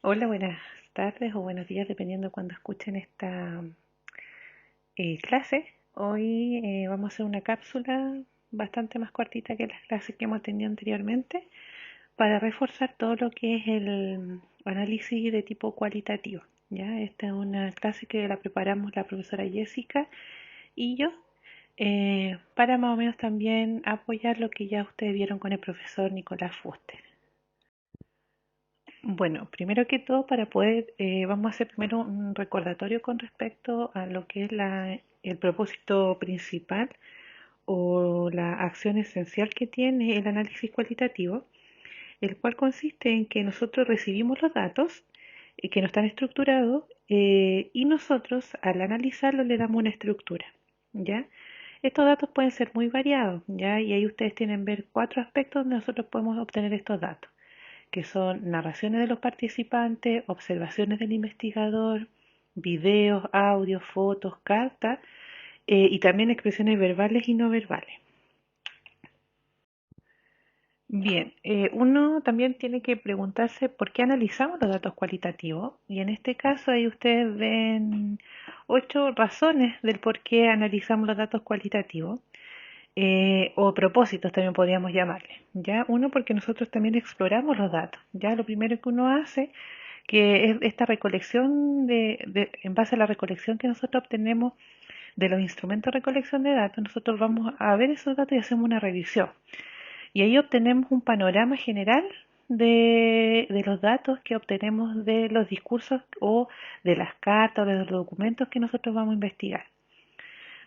Hola, buenas tardes o buenos días, dependiendo de cuando escuchen esta clase. Hoy vamos a hacer una cápsula bastante más cortita que las clases que hemos tenido anteriormente para reforzar todo lo que es el análisis de tipo cualitativo. ¿Ya? Esta es una clase que la preparamos la profesora Jessica y yo para más o menos también apoyar lo que ya ustedes vieron con el profesor Nicolás Fuster. Bueno, primero que todo, para poder, vamos a hacer primero un recordatorio con respecto a lo que es el propósito principal o la acción esencial que tiene el análisis cualitativo, el cual consiste en que nosotros recibimos los datos que no están estructurados y nosotros al analizarlos le damos una estructura, ¿ya? Estos datos pueden ser muy variados, ¿ya? Y ahí ustedes tienen ver cuatro aspectos donde nosotros podemos obtener estos datos que son narraciones de los participantes, observaciones del investigador, videos, audios, fotos, cartas y también expresiones verbales y no verbales. Bien, uno también tiene que preguntarse por qué analizamos los datos cualitativos y en este caso ahí ustedes ven 8 razones del por qué analizamos los datos cualitativos. O propósitos también podríamos llamarle, ¿ya? Uno, porque nosotros también exploramos los datos, ¿ya? Lo primero que uno hace, que es esta recolección en base a la recolección que nosotros obtenemos de los instrumentos de recolección de datos, nosotros vamos a ver esos datos y hacemos una revisión. Y ahí obtenemos un panorama general de los datos que obtenemos de los discursos o de las cartas o de los documentos que nosotros vamos a investigar.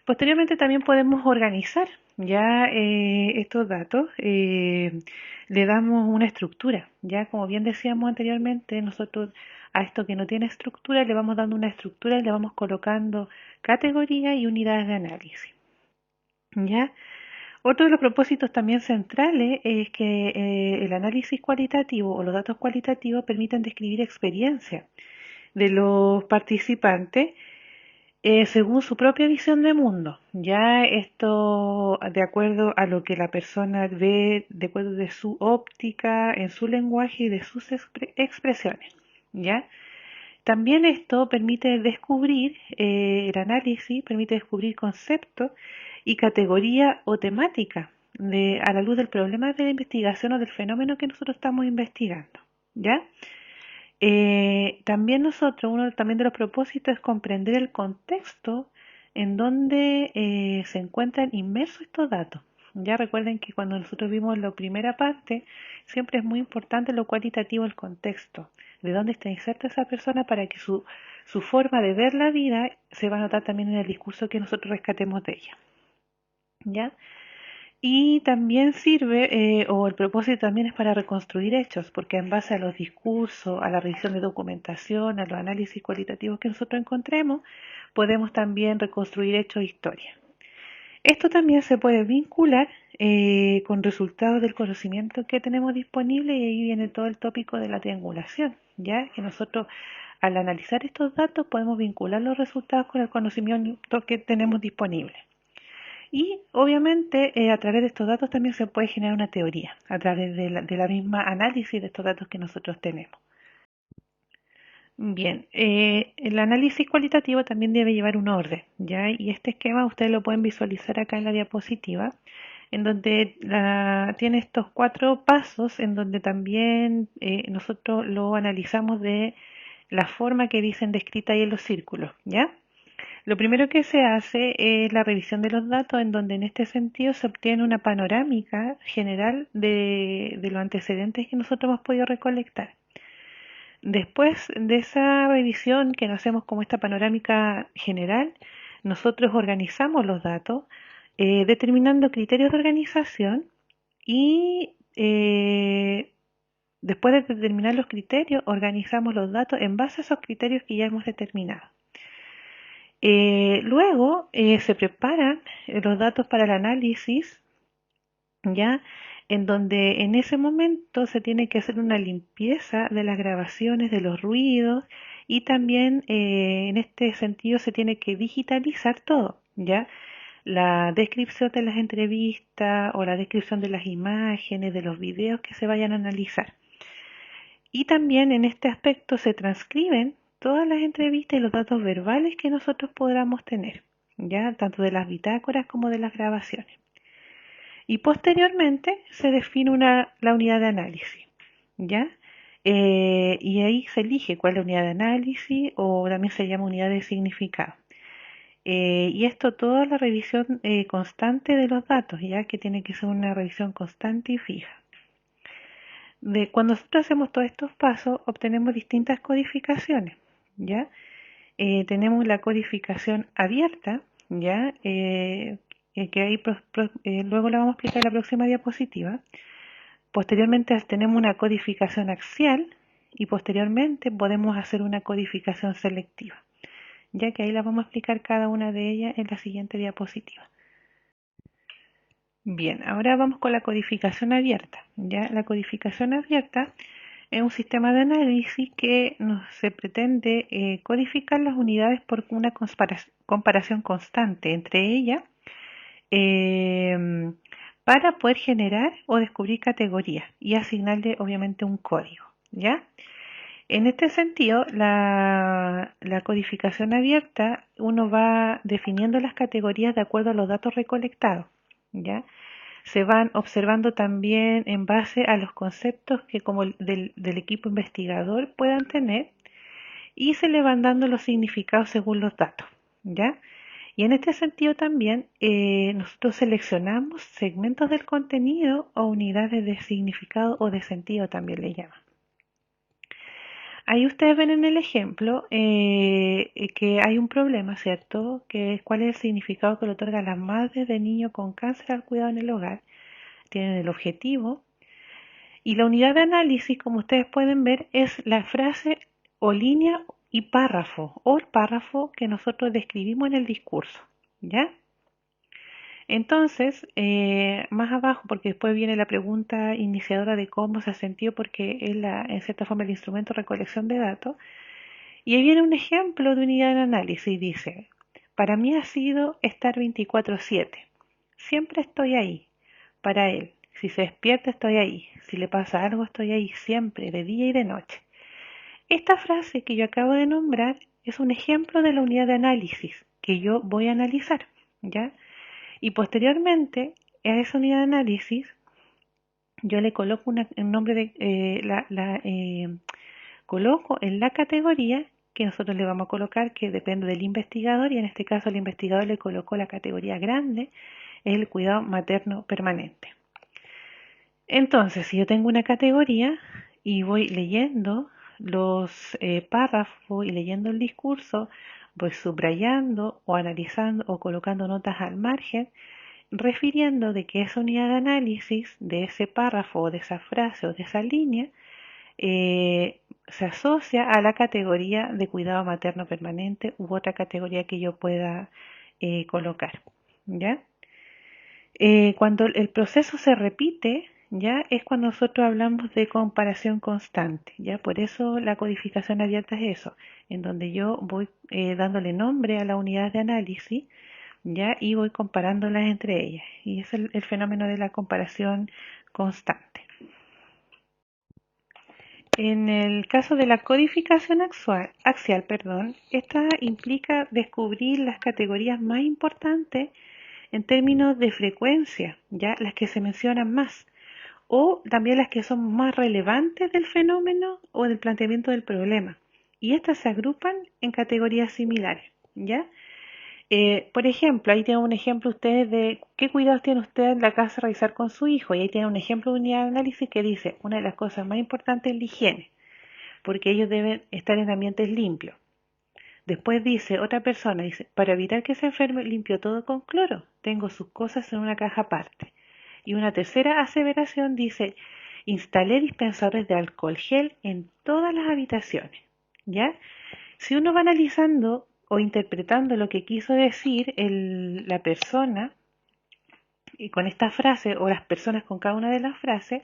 Posteriormente también podemos organizar ya estos datos, le damos una estructura, ya como bien decíamos anteriormente, nosotros a esto que no tiene estructura le vamos dando una estructura y le vamos colocando categorías y unidades de análisis, ya. Otro de los propósitos también centrales es que el análisis cualitativo o los datos cualitativos permiten describir experiencias de los participantes según su propia visión de mundo. Ya esto de acuerdo a lo que la persona ve, de acuerdo de su óptica, en su lenguaje y de sus expresiones. ¿Ya? También esto permite descubrir, el análisis permite descubrir conceptos y categoría o temática a la luz del problema de la investigación o del fenómeno que nosotros estamos investigando. ¿Ya? También nosotros, uno también de los propósitos es comprender el contexto en donde se encuentran inmersos estos datos. Ya recuerden que cuando nosotros vimos la primera parte, siempre es muy importante lo cualitativo, el contexto, de dónde está inserta esa persona para que su forma de ver la vida se va a notar también en el discurso que nosotros rescatemos de ella. ¿Ya? Y también sirve, o el propósito también es para reconstruir hechos, porque en base a los discursos, a la revisión de documentación, a los análisis cualitativos que nosotros encontremos, podemos también reconstruir hechos e historias. Esto también se puede vincular con resultados del conocimiento que tenemos disponible y ahí viene todo el tópico de la triangulación, ya que nosotros al analizar estos datos podemos vincular los resultados con el conocimiento que tenemos disponible. Y obviamente a través de estos datos también se puede generar una teoría, a través de la misma análisis de estos datos que nosotros tenemos. Bien, el análisis cualitativo también debe llevar un orden, ¿ya? Y este esquema ustedes lo pueden visualizar acá en la diapositiva, en donde tiene estos 4 pasos, en donde también nosotros lo analizamos de la forma que dicen descrita ahí en los círculos, ¿ya? Lo primero que se hace es la revisión de los datos, en donde en este sentido se obtiene una panorámica general de los antecedentes que nosotros hemos podido recolectar. Después de esa revisión que nos hacemos como esta panorámica general, nosotros organizamos los datos, determinando criterios de organización y después de determinar los criterios, organizamos los datos en base a esos criterios que ya hemos determinado. Luego se preparan los datos para el análisis, ya en donde en ese momento se tiene que hacer una limpieza de las grabaciones, de los ruidos y también en este sentido se tiene que digitalizar todo, ya la descripción de las entrevistas o la descripción de las imágenes, de los videos que se vayan a analizar. Y también en este aspecto se transcriben todas las entrevistas y los datos verbales que nosotros podamos tener, ya tanto de las bitácoras como de las grabaciones. Y posteriormente se define la unidad de análisis, ¿ya? Y ahí se elige cuál es la unidad de análisis o también se llama unidad de significado. Y esto toda la revisión constante de los datos, ya que tiene que ser una revisión constante y fija. Cuando nosotros hacemos todos estos pasos, obtenemos distintas codificaciones, ¿ya? Tenemos la codificación abierta, ¿ya? Que ahí luego la vamos a explicar en la próxima diapositiva. Posteriormente tenemos una codificación axial y posteriormente podemos hacer una codificación selectiva, ya que ahí la vamos a explicar cada una de ellas en la siguiente diapositiva. Bien, ahora vamos con la codificación abierta. Ya la codificación abierta es un sistema de análisis que se pretende codificar las unidades por una comparación constante entre ellas eh, para poder generar o descubrir categorías y asignarle obviamente un código, ¿ya? En este sentido, la codificación abierta, uno va definiendo las categorías de acuerdo a los datos recolectados, ¿ya? Se van observando también en base a los conceptos que como del equipo investigador puedan tener y se le van dando los significados según los datos, ¿ya? Y en este sentido también nosotros seleccionamos segmentos del contenido o unidades de significado o de sentido también le llaman. Ahí ustedes ven en el ejemplo que hay un problema, ¿cierto? Que es cuál es el significado que le otorga las madres de niños con cáncer al cuidado en el hogar. Tienen el objetivo. Y la unidad de análisis, como ustedes pueden ver, es la frase o línea y párrafo, o el párrafo que nosotros describimos en el discurso, ¿ya? Entonces, más abajo, porque después viene la pregunta iniciadora de cómo se ha sentido, porque es en cierta forma el instrumento de recolección de datos, y ahí viene un ejemplo de unidad de análisis, dice, para mí ha sido estar 24/7, siempre estoy ahí, para él, si se despierta estoy ahí, si le pasa algo estoy ahí, siempre, de día y de noche. Esta frase que yo acabo de nombrar es un ejemplo de la unidad de análisis que yo voy a analizar, ¿ya? Y posteriormente a esa unidad de análisis yo le coloco un nombre de coloco en la categoría que nosotros le vamos a colocar, que depende del investigador, y en este caso el investigador le colocó la categoría grande, es el cuidado materno permanente. Entonces, si yo tengo una categoría y voy leyendo los párrafos y leyendo el discurso, voy subrayando o analizando o colocando notas al margen, refiriendo de que esa unidad de análisis de ese párrafo o de esa frase o de esa línea se asocia a la categoría de cuidado materno permanente u otra categoría que yo pueda colocar, ¿ya? Cuando el proceso se repite, ya es cuando nosotros hablamos de comparación constante, ya por eso la codificación abierta es eso, en donde yo voy dándole nombre a la unidad de análisis, ya y voy comparándolas entre ellas, y es el fenómeno de la comparación constante. En el caso de la codificación axial, esta implica descubrir las categorías más importantes en términos de frecuencia, ya las que se mencionan más, o también las que son más relevantes del fenómeno o del planteamiento del problema. Y estas se agrupan en categorías similares, ¿ya? Por ejemplo, ahí tienen un ejemplo ustedes de qué cuidados tiene usted en la casa a realizar con su hijo. Y ahí tienen un ejemplo de unidad de análisis que dice, una de las cosas más importantes es la higiene, porque ellos deben estar en ambientes limpios. Después dice, otra persona dice, para evitar que se enferme, limpio todo con cloro. Tengo sus cosas en una caja aparte. Y una tercera aseveración dice, instalé dispensadores de alcohol gel en todas las habitaciones. ¿Ya? Si uno va analizando o interpretando lo que quiso decir la persona y con esta frase o las personas con cada una de las frases,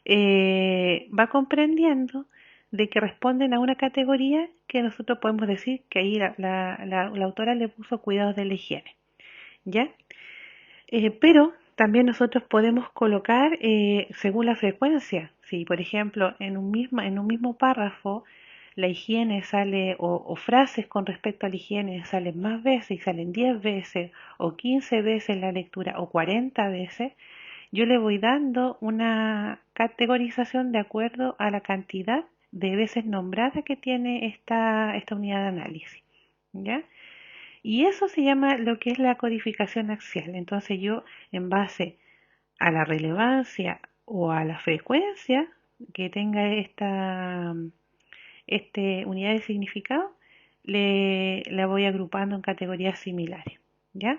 va comprendiendo de que responden a una categoría que nosotros podemos decir que ahí la autora le puso cuidados de la higiene, ¿ya? Pero también nosotros podemos colocar según la frecuencia, Si, por ejemplo, en un mismo párrafo la higiene sale, o frases con respecto a la higiene salen más veces y salen 10 veces, o 15 veces en la lectura, o 40 veces, yo le voy dando una categorización de acuerdo a la cantidad de veces nombrada que tiene esta unidad de análisis. ¿Ya? Y eso se llama lo que es la codificación axial. Entonces yo, en base a la relevancia o a la frecuencia que tenga este unidad de significado, la voy agrupando en categorías similares. ¿Ya?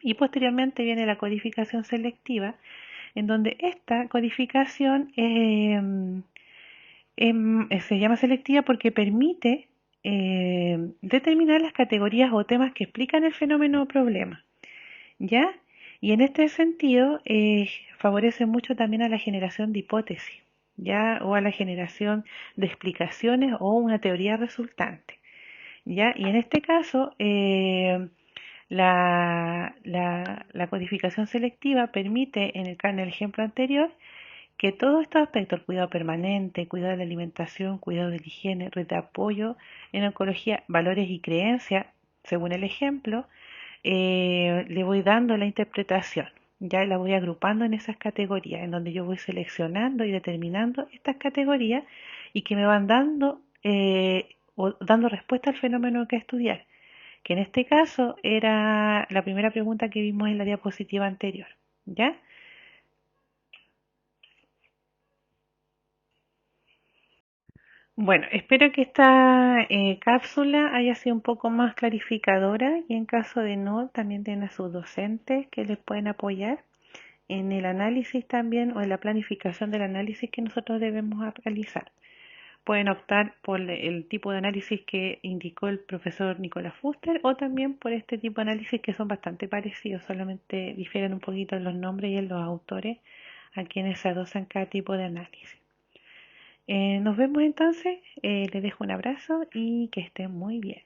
Y posteriormente viene la codificación selectiva, en donde esta codificación se llama selectiva porque permite determinar las categorías o temas que explican el fenómeno o problema, ¿ya? Y en este sentido favorece mucho también a la generación de hipótesis, ¿ya? O a la generación de explicaciones o una teoría resultante, ¿ya? Y en este caso, la codificación selectiva permite, en el ejemplo anterior, que todos estos aspectos, el cuidado permanente, cuidado de la alimentación, cuidado de la higiene, red de apoyo en oncología, valores y creencias, según el ejemplo, le voy dando la interpretación. Ya la voy agrupando en esas categorías, en donde yo voy seleccionando y determinando estas categorías y que me van dando o dando respuesta al fenómeno que estudiar, que en este caso era la primera pregunta que vimos en la diapositiva anterior. ¿Ya? Bueno, espero que esta cápsula haya sido un poco más clarificadora y en caso de no, también tienen a sus docentes que les pueden apoyar en el análisis también o en la planificación del análisis que nosotros debemos realizar. Pueden optar por el tipo de análisis que indicó el profesor Nicolás Fuster o también por este tipo de análisis que son bastante parecidos, solamente difieren un poquito en los nombres y en los autores a quienes se adosan cada tipo de análisis. Nos vemos entonces, les dejo un abrazo y que estén muy bien.